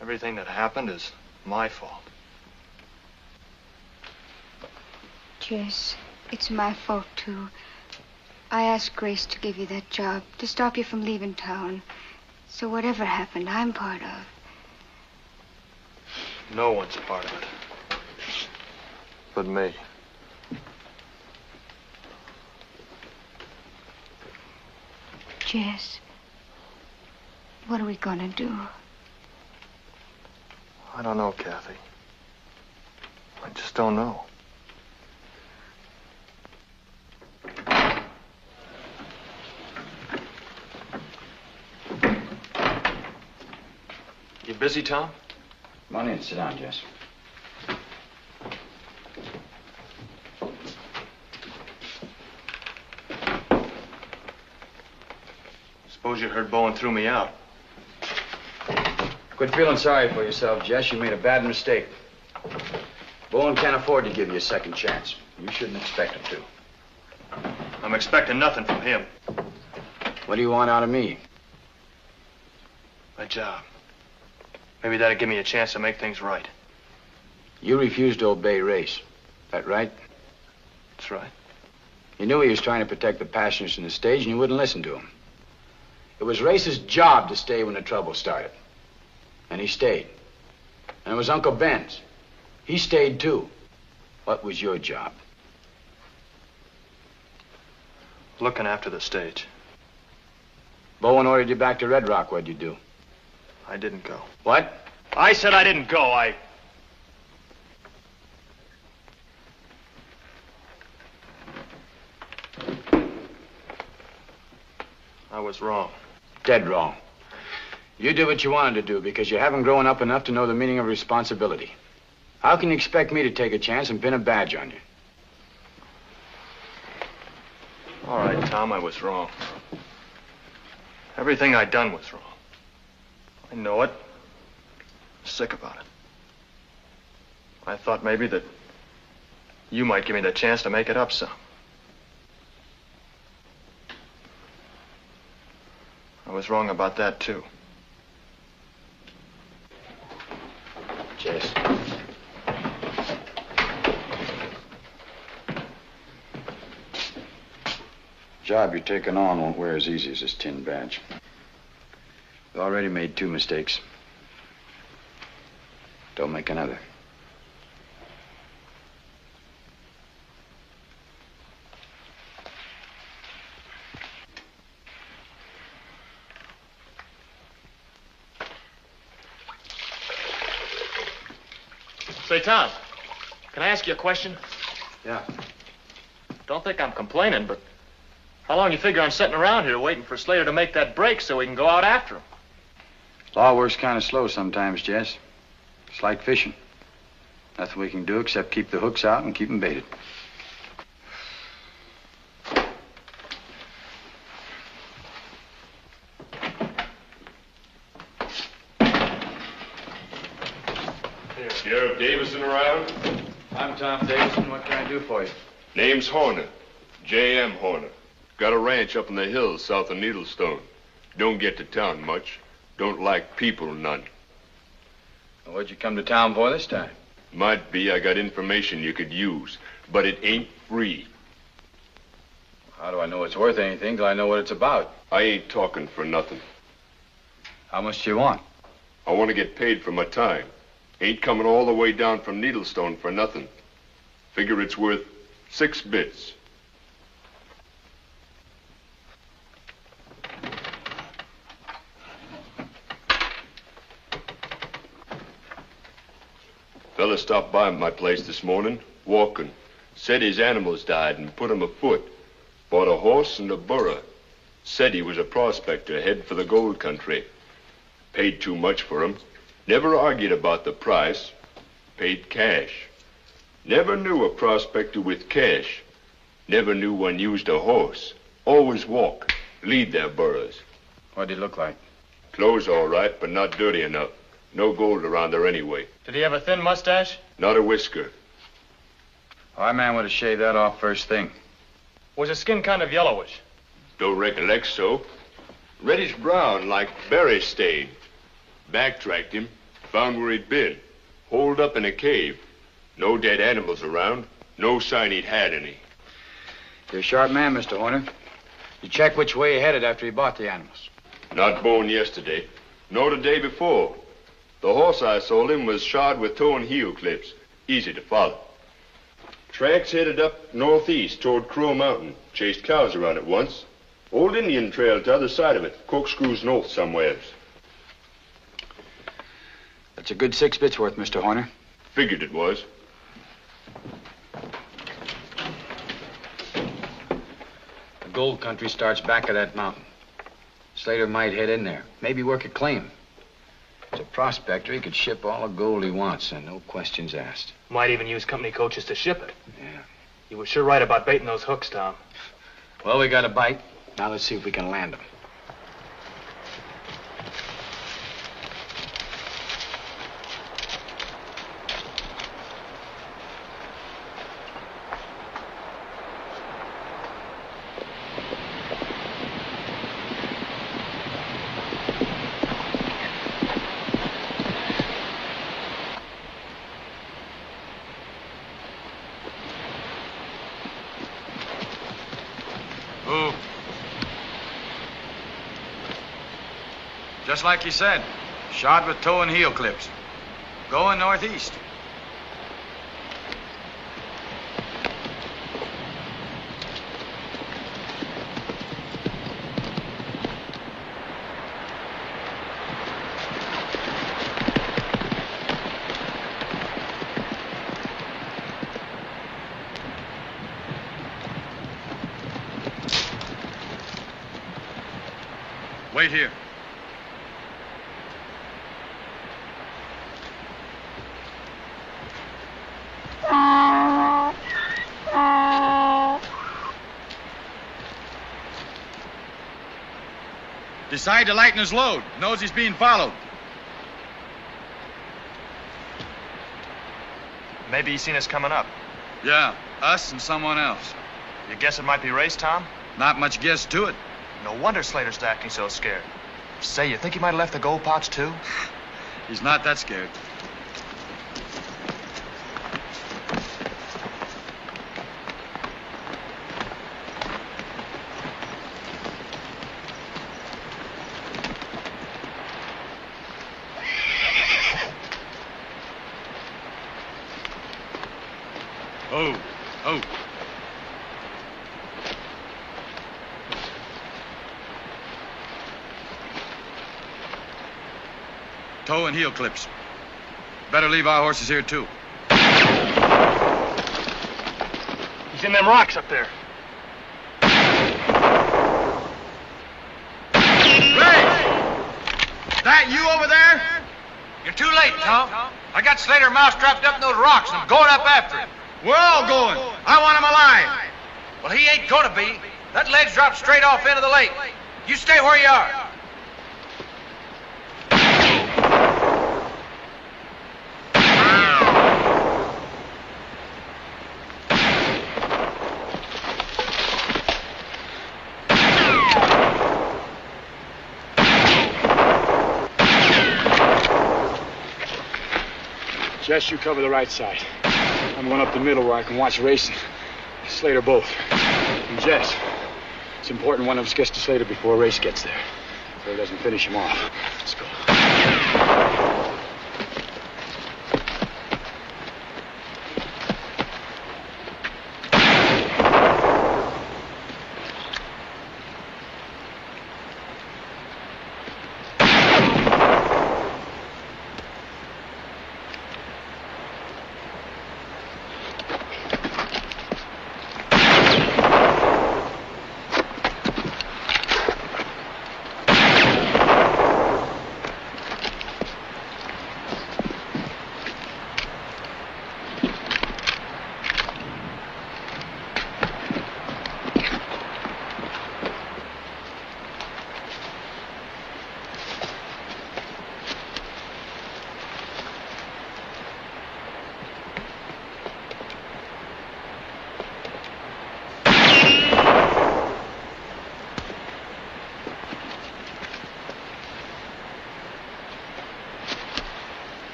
Everything that happened is my fault.
Jess, it's my fault, too. I asked Grace to give you that job, to stop you from leaving town. So whatever happened, I'm part of.
No one's part of it. But me.
Jess, what are we gonna do?
I don't know, Kathy. I just don't know. You busy, Tom?
Come on in, sit down, Jess.
Suppose you heard Bowen threw me out.
Quit feeling sorry for yourself, Jess. You made a bad mistake. Bowen can't afford to give you a second chance. You shouldn't expect him to.
I'm expecting nothing from him.
What do you want out of me?
My job. Maybe that'd give me a chance to make things right.
You refused to obey Race. That right?
That's right.
You knew he was trying to protect the passengers in the stage, and you wouldn't listen to him. It was Race's job to stay when the trouble started. And he stayed. And it was Uncle Ben's. He stayed, too. What was your job?
Looking after the stage.
Bowen ordered you back to Red Rock. What'd you do?
I didn't go.
What?
I said I didn't go. I was wrong.
Dead wrong. You did what you wanted to do because you haven't grown up enough to know the meaning of responsibility. How can you expect me to take a chance and pin a badge on you?
All right, Tom, I was wrong. Everything I done was wrong. I know it. I'm sick about it. I thought maybe that you might give me the chance to make it up some. I was wrong about that, too.
job you're taking on won't wear as easy as this tin badge. You've already made 2 mistakes. Don't make another.
Say, Tom, can I ask you a question?
Yeah.
Don't think I'm complaining, but how long you figure I'm sitting around here waiting for Slater to make that break so we can go out after him?
Law works kind of slow sometimes, Jess. It's like fishing. Nothing we can do except keep the hooks out and keep them baited.
Sheriff Davison around?
I'm Tom Davison. What can I do for you?
Name's Horner. J.M. Horner. Got a ranch up in the hills south of Needlestone. Don't get to town much. Don't like people none.
Well, what'd you come to town for this time?
Might be I got information you could use, but it ain't free.
How do I know it's worth anything till I know what it's about?
I ain't talking for nothing.
How much do you want?
I want to get paid for my time. Ain't coming all the way down from Needlestone for nothing. Figure it's worth 6 bits. Fella stopped by my place this morning, walking. Said his animals died and put him afoot. Bought a horse and a burro. Said he was a prospector heading for the gold country. Paid too much for him. Never argued about the price. Paid cash. Never knew a prospector with cash. Never knew one used a horse. Always walk. Lead their burros.
What'd he look like?
Clothes all right, but not dirty enough. No gold around there anyway.
Did he have a thin mustache?
Not a whisker.
Our man would have shaved that off first thing.
Was his skin kind of yellowish?
Don't recollect so. Reddish brown, like berry stain. Backtracked him. Found where he'd been. Holed up in a cave. No dead animals around. No sign he'd had any.
You're a sharp man, Mr. Horner. You check which way he headed after he bought the animals.
Not born yesterday. Nor the day before. The horse I sold him was shod with toe and heel clips. Easy to follow. Tracks headed up northeast toward Crow Mountain. Chased cows around it once. Old Indian trail to the other side of it. Corkscrews north somewheres.
That's a good 6 bits worth, Mr. Horner.
Figured it was.
The gold country starts back of that mountain. Slater might head in there. Maybe work a claim. As a prospector, he could ship all the gold he wants and no questions asked.
Might even use company coaches to ship it.
Yeah.
You were sure right about baiting those hooks, Tom.
Well, we got a bite. Now let's see if we can land them. Just like you said, shod with toe and heel clips. Going northeast.
Wait here. Decide to lighten his load. Knows he's being followed.
Maybe he's seen us coming up.
Yeah, us and someone else.
You guess it might be Race, Tom?
Not much guess to it.
No wonder Slater's acting so scared. Say, you think he might have left the gold pouch, too?
He's not that scared. toe and heel clips. Better leave our horses here, too.
He's in them rocks up there.
Ray! That you over there? You're too late, Tom. I got Slater Mouse trapped up in those rocks, and I'm going up after him. We're all going. I want him alive. Well, he ain't gonna be. That ledge drops straight off into the lake. You stay where you are.
Jess, you cover the right side. I'm going up the middle where I can watch Race and Slater both. And Jess, it's important one of us gets to Slater before Race gets there, so he doesn't finish him off. Let's go.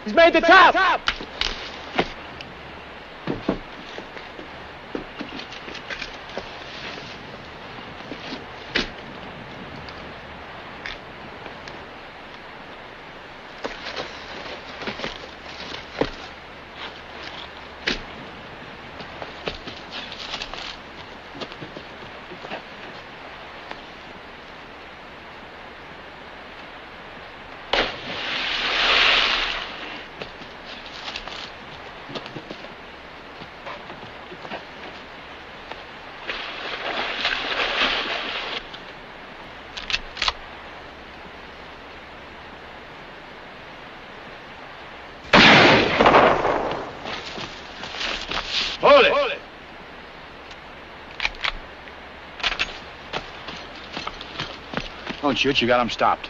He's made the top.
Hold it.
Don't shoot, you got him stopped.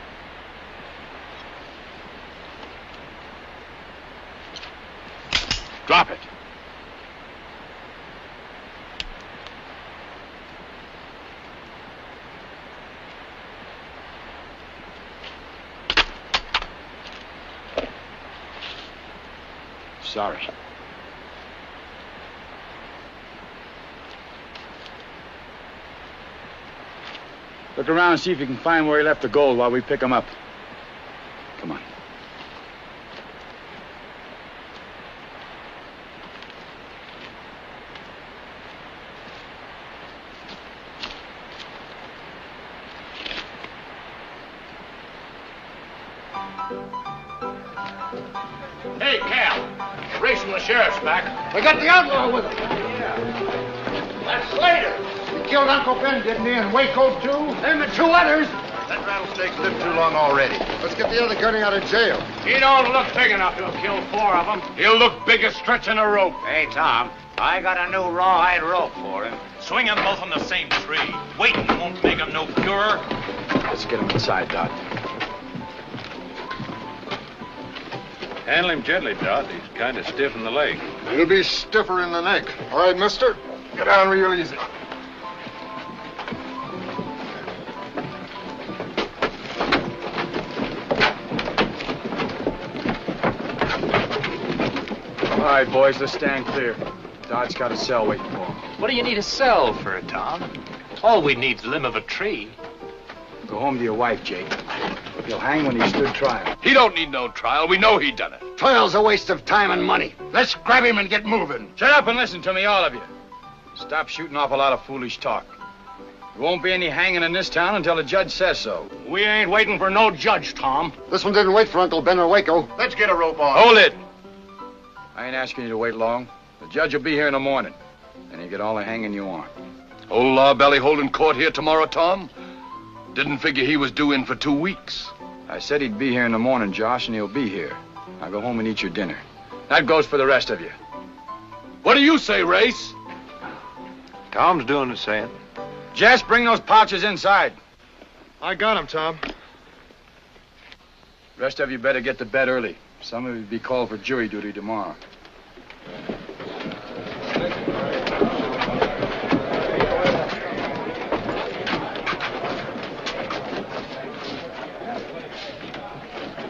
Drop it.
Sorry. Look around and see if you can find where he left the gold while we pick him up. Come on.
Hey, Cal. Race from the sheriff's back.
We got the outlaw with us.
That's Slater.
He killed Uncle Ben, didn't he? And Waco, too? And the two others.
That rattlesnake's lived too long already.
Let's get the other gunny out of jail.
He don't look big enough to have killed 4 of them. He'll look big as stretching a rope.
Hey, Tom, I got a new rawhide rope for him.
Swing them both on the same tree. Waiting won't make them no purer.
Let's get him inside, Dot.
Handle him gently, Dot. He's kind of stiff in the leg.
He'll be stiffer in the neck. All right, mister? Get down real easy.
All right, boys, let's stand clear. Dot's got a cell waiting for him.
What do you need a cell for, Tom? All we need's the limb of a tree.
Go home to your wife, Jake. He'll hang when he stood trial.
He don't need no trial. We know he done it.
Trial's a waste of time and money. Let's grab him and get moving.
Shut up and listen to me, all of you. Stop shooting off a lot of foolish talk. There won't be any hanging in this town until the judge says so.
We ain't waiting for no judge, Tom.
This one didn't wait for Uncle Ben or Waco.
Let's get a rope on.
Hold it. I ain't asking you to wait long. The judge will be here in the morning. And you get all the hanging you want.
Old Lawbelly holding court here tomorrow, Tom? Didn't figure he was due in for 2 weeks.
I said he'd be here in the morning, Josh, and he'll be here. Now go home and eat your dinner. That goes for the rest of you.
What do you say, Race?
Tom's doing the same.
Jess, bring those pouches inside.
I got him, Tom.
Rest of you better get to bed early. Some of you be called for jury duty tomorrow.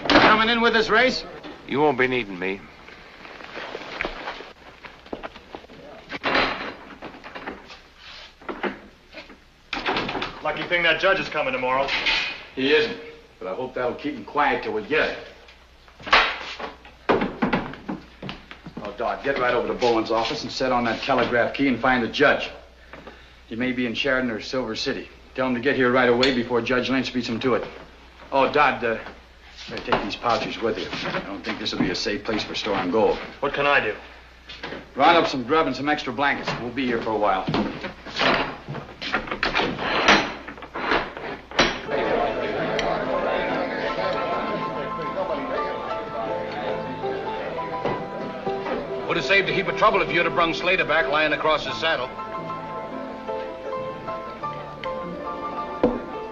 Coming in with us, Race?
You won't be needing me.
Lucky thing that judge is coming tomorrow.
He isn't, but I hope that'll keep him quiet till we get it. Oh, Dot, get right over to Bowen's office and set on that telegraph key and find the judge. He may be in Sheridan or Silver City. Tell him to get here right away before Judge Lynch beats him to it. Oh, Dot, better take these pouches with you. I don't think this will be a safe place for storing gold.
What can I do?
Round up some grub and some extra blankets. We'll be here for a while.
Would have saved a heap of trouble if you'd have brung Slater back lying across his saddle.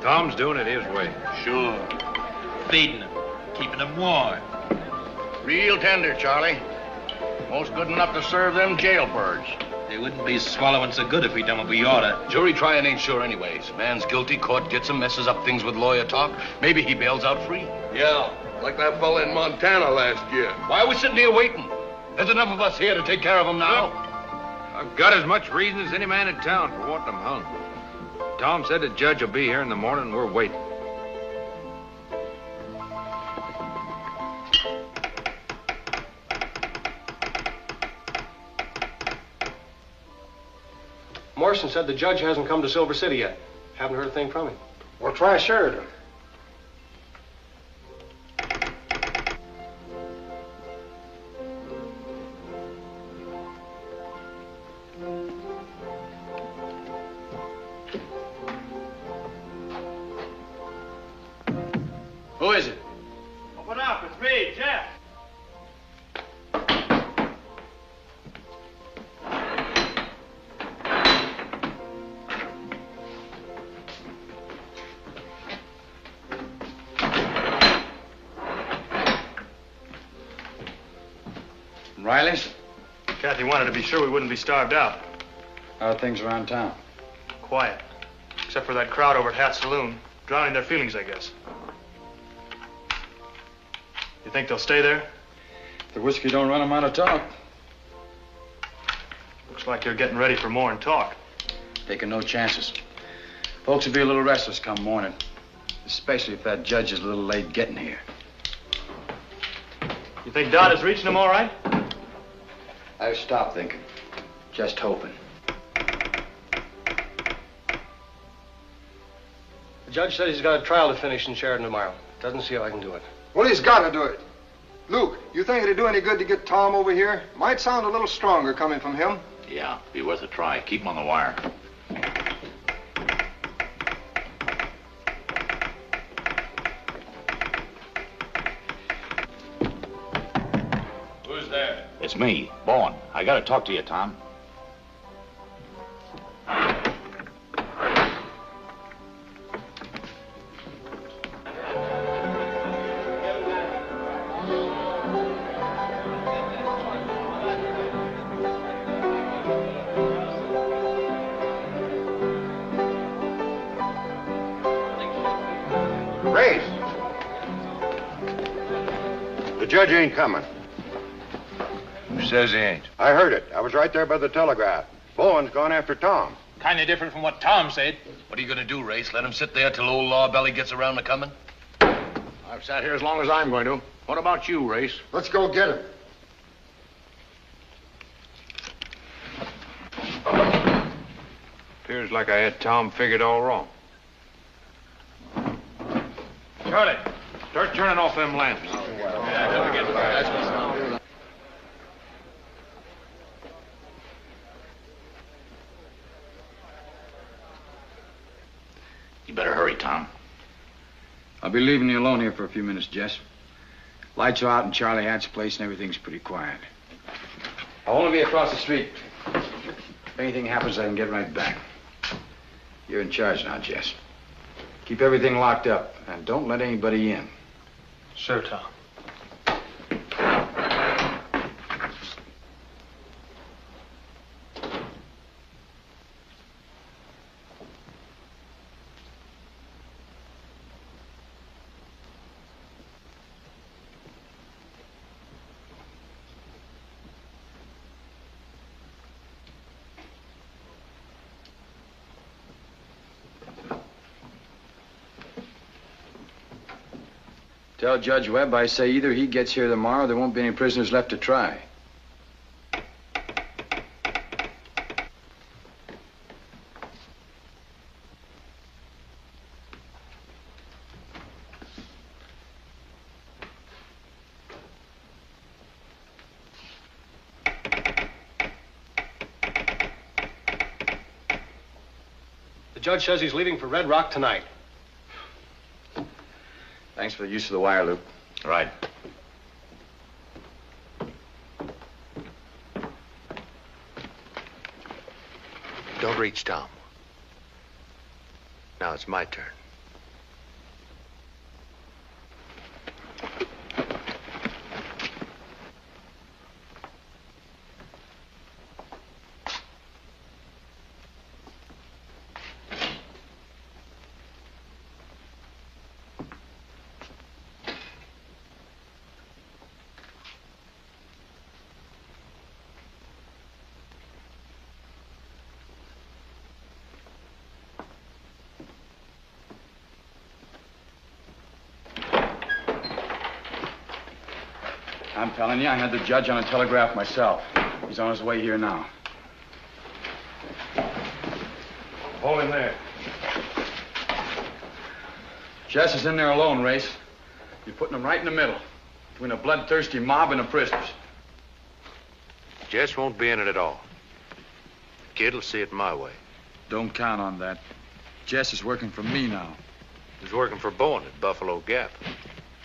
Tom's doing it his way.
Sure. Feeding them, keeping them warm.
Real tender, Charlie. Most good enough to serve them jailbirds.
They wouldn't be swallowing so good if we done what we oughta.
Jury trying ain't sure anyways. Man's guilty, court gets him, messes up things with lawyer talk. Maybe he bails out free.
Yeah, like that fella in Montana last year.
Why are we sitting here waiting? There's enough of us here to take care of him now.
I've got as much reason as any man in town for wanting them hung. Tom said the judge will be here in the morning and we're waiting.
Morrison said the judge hasn't come to Silver City yet. Haven't heard a thing from him.
We'll try Sheridan.
Who is it?
Open up, it's me, Jeff.
Riley?
Kathy wanted to be sure we wouldn't be starved out.
How are things around town?
Quiet. Except for that crowd over at Hat's Saloon. Drowning their feelings, I guess. You think they'll stay there?
The whiskey don't run them out of talk.
Looks like you're getting ready for more than talk.
Taking no chances. Folks will be a little restless come morning. Especially if that judge is a little late getting here.
You think Dot is reaching them all right?
I've stopped thinking. Just hoping.
The judge said he's got a trial to finish in Sheridan tomorrow. Doesn't see how I can do it.
Well, he's got to do it. Luke, you think it'd do any good to get Tom over here? Might sound a little stronger coming from him.
Yeah, be worth a try. Keep him on the wire.
Who's there?
It's me, Bowen. I gotta talk to you, Tom.
Race! The judge ain't coming.
Who says he ain't?
I heard it. I was right there by the telegraph. Bowen's gone after Tom.
Kind of different from what Tom said.
What are you going to do, Race? Let him sit there till old Lawbelly gets around to coming?
I've sat here as long as I'm going to. What about you, Race?
Let's go get him.
Appears like I had Tom figured all wrong. Charlie, start turning off them lamps.
You better hurry, Tom.
I'll be leaving you alone here for a few minutes, Jess. Lights are out in Charlie Hatt's place and everything's pretty quiet. I'll only be across the street. If anything happens, I can get right back. You're in charge now, Jess. Keep everything locked up and don't let anybody in.
Sure, Tom.
Tell Judge Webb I say either he gets here tomorrow or there won't be any prisoners left to try.
The judge says he's leaving for Red Rock tonight.
Thanks for the use of the wire loop.
Right.
Don't reach, Tom. Now it's my turn.
I'm telling you, I had the judge on a telegraph myself. He's on his way here now.
Hold him there.
Jess is in there alone, Race. You're putting him right in the middle, between a bloodthirsty mob and the prisoners.
Jess won't be in it at all. The kid will see it my way.
Don't count on that. Jess is working for me now.
He was working for Bowen at Buffalo Gap.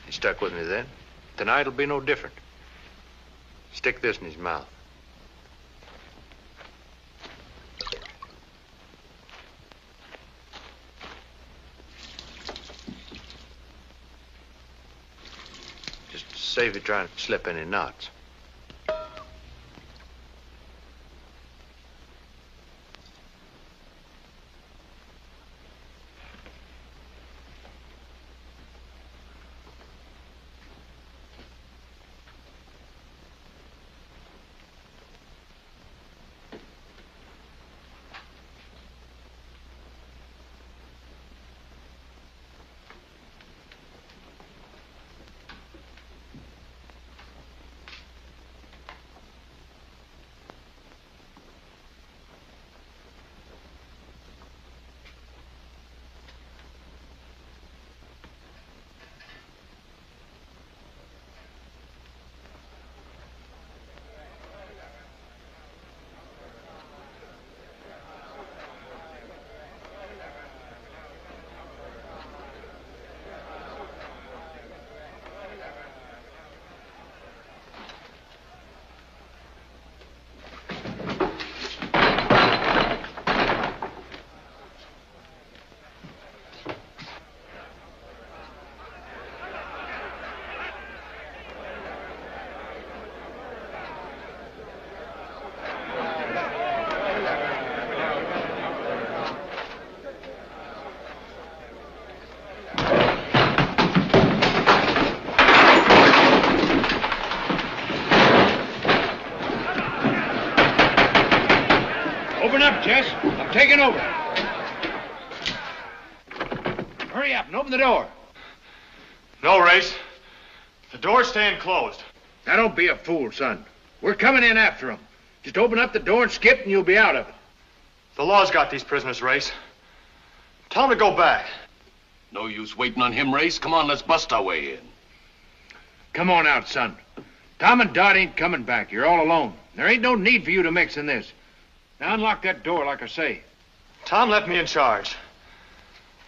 He stuck with me then. Tonight it'll be no different. Stick this in his mouth. Just save you trying to slip any knots. up, Jess. I'm taking over. Hurry up and open the door.
No, Race. The door's staying closed.
Now, don't be a fool, son. We're coming in after them. Just open up the door and skip, and you'll be out of it.
The law's got these prisoners, Race. Tell them to go back.
No use waiting on him, Race. Come on, let's bust our way in.
Come on out, son. Tom and Dot ain't coming back. You're all alone. There ain't no need for you to mix in this. Now unlock that door like I say.
Tom left me in charge.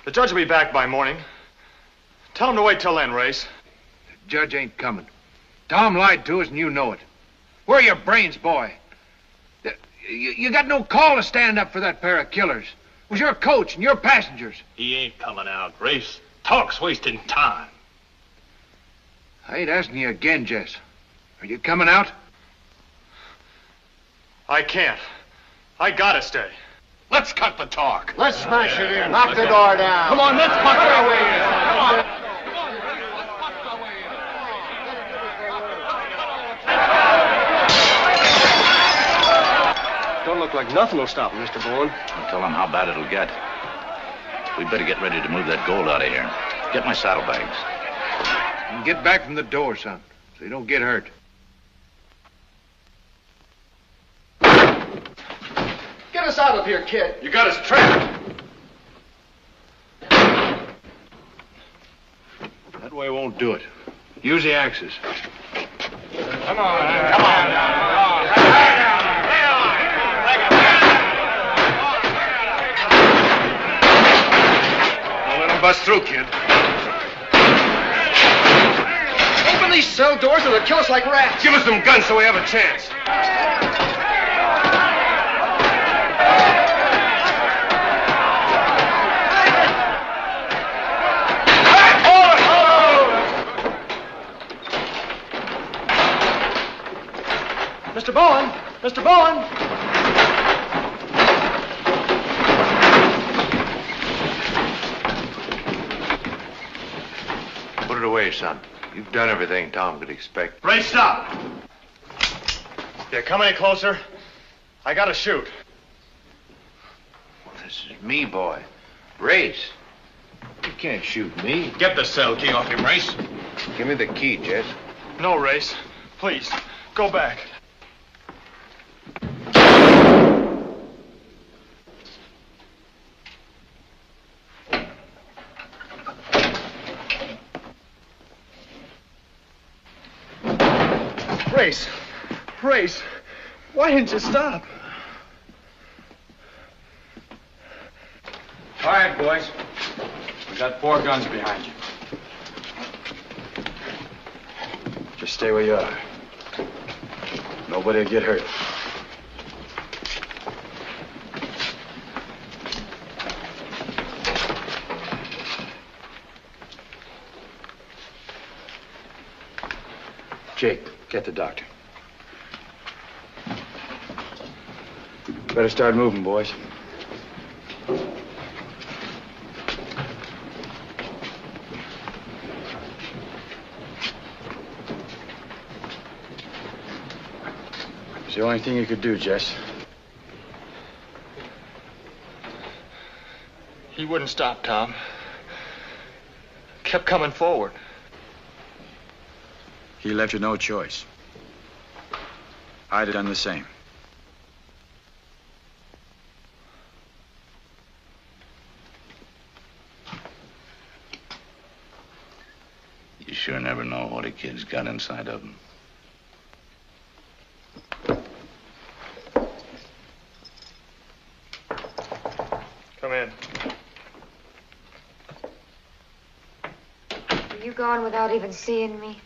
The judge will be back by morning. Tell him to wait till then, Race.
The judge ain't coming. Tom lied to us, and you know it. Where are your brains, boy? You got no call to stand up for that pair of killers. It was your coach and your passengers.
He ain't coming out, Race. Talk's wasting time.
I ain't asking you again, Jess. Are you coming out?
I can't. I gotta stay.
Let's cut the talk.
Let's smash it in. Knock the door down.
Come on, let's bust our way in. Come on.
Don't look like nothing will stop him, Mr. Bourne.
I'll tell him how bad it'll get. We'd better get ready to move that gold out of here. Get my saddlebags.
And get back from the door, son, so you don't get hurt.
Get us out of here, kid.
You got us trapped.
That way won't do it. Use the axes.
Come on. Come on.
Bust through, kid.
Open these cell doors or they'll kill us like rats.
Give us some guns so we have a chance.
Mr. Bowen! Mr. Bowen!
Put it away, son. You've done everything Tom could expect.
Ray, stop! You come any closer, I gotta shoot.
This is me, boy. Race. You can't shoot me.
Get the cell key off him, Race.
Give me the key, Jess.
No, Race. Please, go back. Race, why didn't you stop?
All right, boys. We got 4 guns behind you. Just stay where you are. Nobody will get hurt. Jake, get the doctor. Better start moving, boys. It's the only thing you could do, Jess.
He wouldn't stop, Tom. Kept coming forward.
He left you no choice. I'd have done the same.
You sure never know what a kid's got inside of him.
Come in.
Are you gone without even seeing me?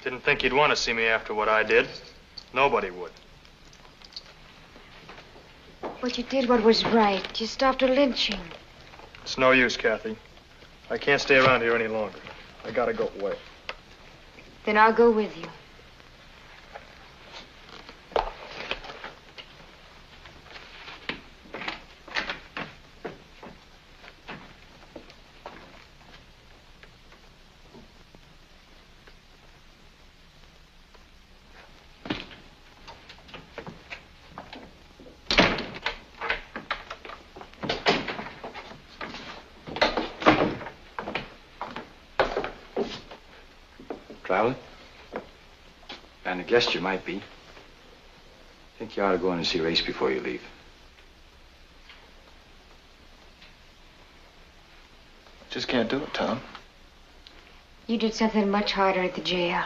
Didn't think you'd want to see me after what I did. Nobody would.
But you did what was right. You stopped a lynching.
It's no use, Kathy. I can't stay around here any longer. I gotta go away.
Then I'll go with you.
Traveling? And I guessed you might be. Think you ought to go in and see Race before you leave.
Just can't do it, Tom.
You did something much harder at the jail.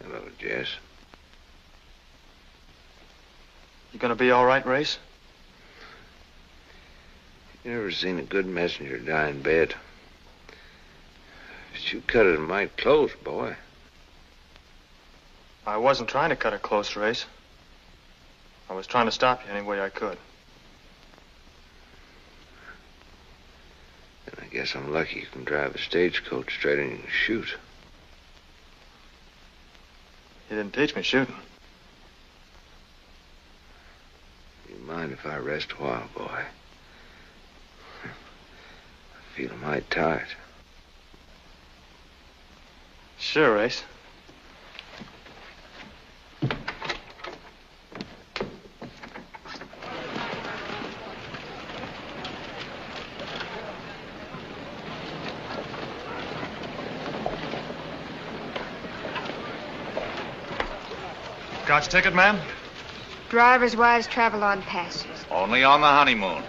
Hello, Jess.
You gonna be all right, Race?
You ever seen a good messenger die in bed? But you cut it mighty close, boy.
I wasn't trying to cut it close, Race. I was trying to stop you any way I could.
And I guess I'm lucky you can drive a stagecoach straight in and shoot.
You didn't teach me shooting.
You mind if I rest a while, boy? I feel mighty tired.
Sure, Race.
Got your ticket, ma'am?
Driver's wives travel on passes.
Only on the honeymoon.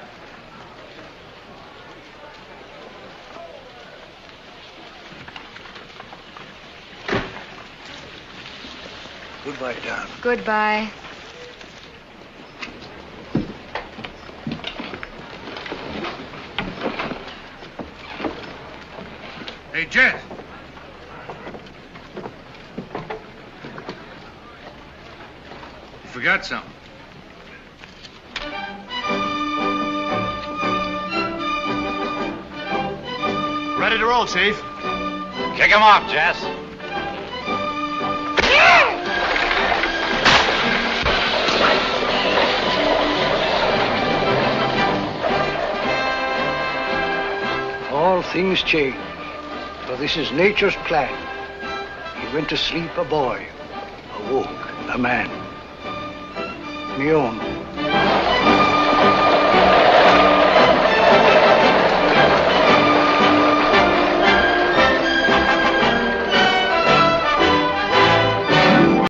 Goodbye, Tom.
Goodbye.
Hey, Jet. You forgot something.
Ready to roll, Chief.
Kick him off, Jess.
All things change, for this is nature's plan. He went to sleep a boy, awoke a man. Me own.